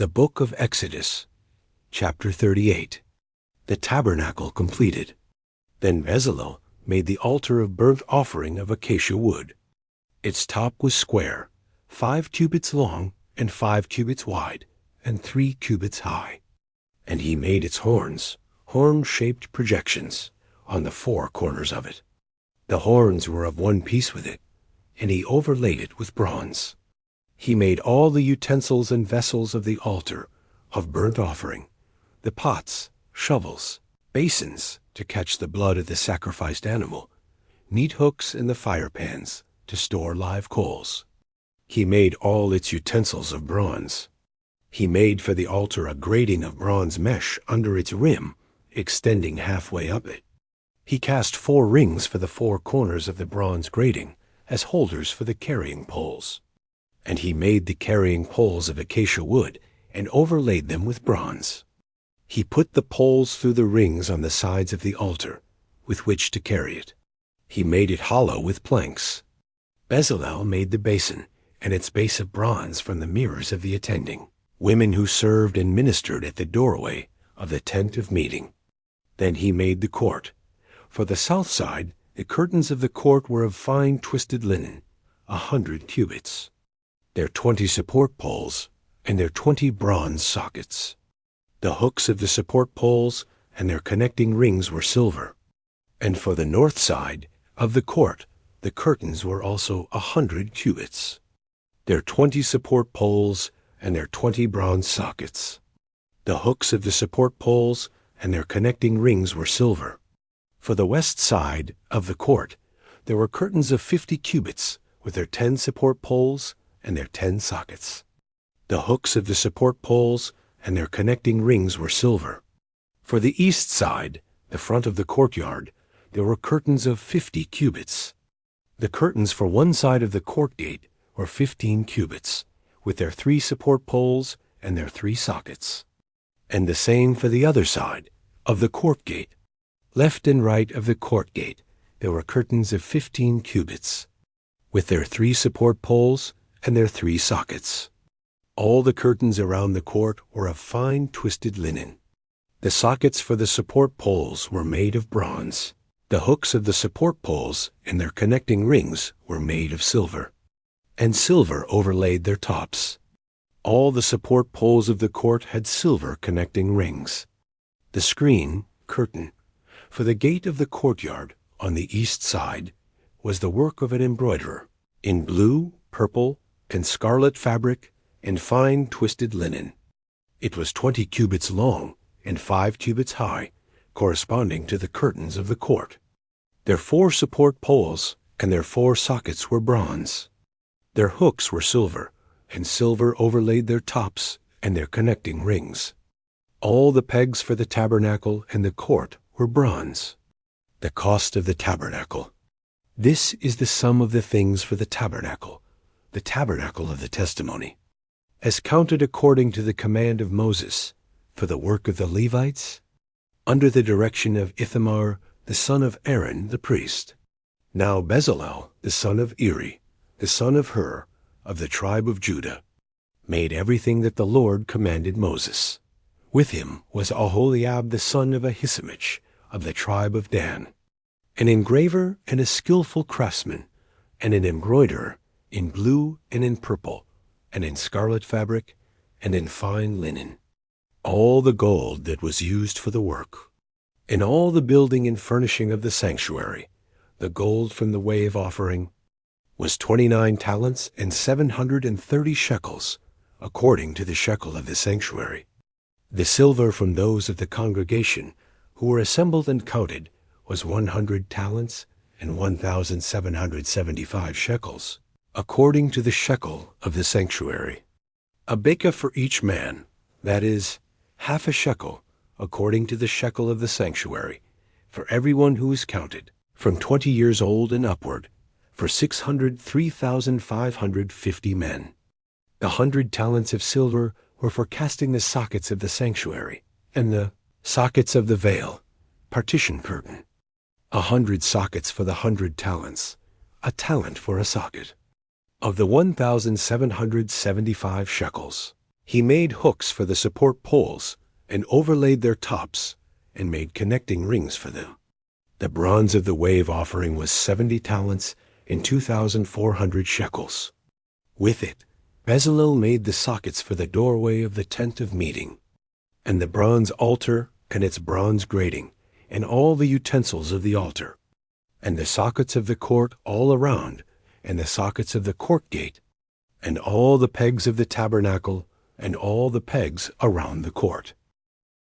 The Book of Exodus, Chapter 38. The Tabernacle completed. Then Bezalel made the altar of burnt offering of acacia wood. Its top was square, 5 cubits long and 5 cubits wide, and 3 cubits high. And he made its horns, horn-shaped projections, on the 4 corners of it. The horns were of one piece with it, and he overlaid it with bronze. He made all the utensils and vessels of the altar of burnt offering, the pots, shovels, basins to catch the blood of the sacrificed animal, meat hooks and the fire pans to store live coals. He made all its utensils of bronze. He made for the altar a grating of bronze mesh under its rim, extending halfway up it. He cast 4 rings for the 4 corners of the bronze grating as holders for the carrying poles. And he made the carrying poles of acacia wood and overlaid them with bronze. He put the poles through the rings on the sides of the altar with which to carry it. He made it hollow with planks. Bezalel made the basin and its base of bronze from the mirrors of the attending women who served and ministered at the doorway of the tent of meeting. Then he made the court. For the south side, the curtains of the court were of fine twisted linen, 100 cubits. Their 20 support poles, and their 20 bronze sockets. The hooks of the support poles and their connecting rings were silver. And for the north side of the court, the curtains were also 100 cubits. Their 20 support poles and their 20 bronze sockets. The hooks of the support poles and their connecting rings were silver. For the west side of the court, there were curtains of 50 cubits with their 10 support poles and their 10 sockets. The hooks of the support poles and their connecting rings were silver. For the east side, the front of the courtyard, there were curtains of 50 cubits. The curtains for one side of the court gate were 15 cubits, with their 3 support poles and their 3 sockets. And the same for the other side of the court gate. Left and right of the court gate, there were curtains of 15 cubits, with their 3 support poles and their 3 sockets. All the curtains around the court were of fine twisted linen. The sockets for the support poles were made of bronze. The hooks of the support poles and their connecting rings were made of silver, and silver overlaid their tops. All the support poles of the court had silver connecting rings. The screen, curtain, for the gate of the courtyard on the east side was the work of an embroiderer, in blue, purple, and scarlet fabric and fine twisted linen. It was 20 cubits long and 5 cubits high, corresponding to the curtains of the court. Their 4 support poles and their 4 sockets were bronze. Their hooks were silver, and silver overlaid their tops and their connecting rings. All the pegs for the tabernacle and the court were bronze. The cost of the tabernacle. This is the sum of the things for the tabernacle of the testimony, as counted according to the command of Moses, for the work of the Levites, under the direction of Ithamar, the son of Aaron the priest. Now Bezalel, the son of Eri, the son of Hur, of the tribe of Judah, made everything that the Lord commanded Moses. With him was Aholiab the son of Ahisamach, of the tribe of Dan, an engraver and a skillful craftsman, and an embroiderer, in blue and in purple, and in scarlet fabric, and in fine linen. All the gold that was used for the work, in all the building and furnishing of the sanctuary, the gold from the wave offering, was 29 talents and 730 shekels, according to the shekel of the sanctuary. The silver from those of the congregation who were assembled and counted was 100 talents and 1,775 shekels, according to the shekel of the sanctuary. A bekah for each man, that is, half a shekel, according to the shekel of the sanctuary, for everyone who is counted, from 20 years old and upward, for 603,550 men. The 100 talents of silver were for casting the sockets of the sanctuary, and the sockets of the veil, partition curtain. 100 sockets for the 100 talents, a talent for a socket. Of the 1,775 shekels, He made hooks for the support poles, and overlaid their tops, and made connecting rings for them. The bronze of the wave offering was 70 talents and 2,400 shekels. With it, Bezalel made the sockets for the doorway of the tent of meeting, and the bronze altar and its bronze grating, and all the utensils of the altar, and the sockets of the court all around, and the sockets of the court gate, and all the pegs of the tabernacle, and all the pegs around the court.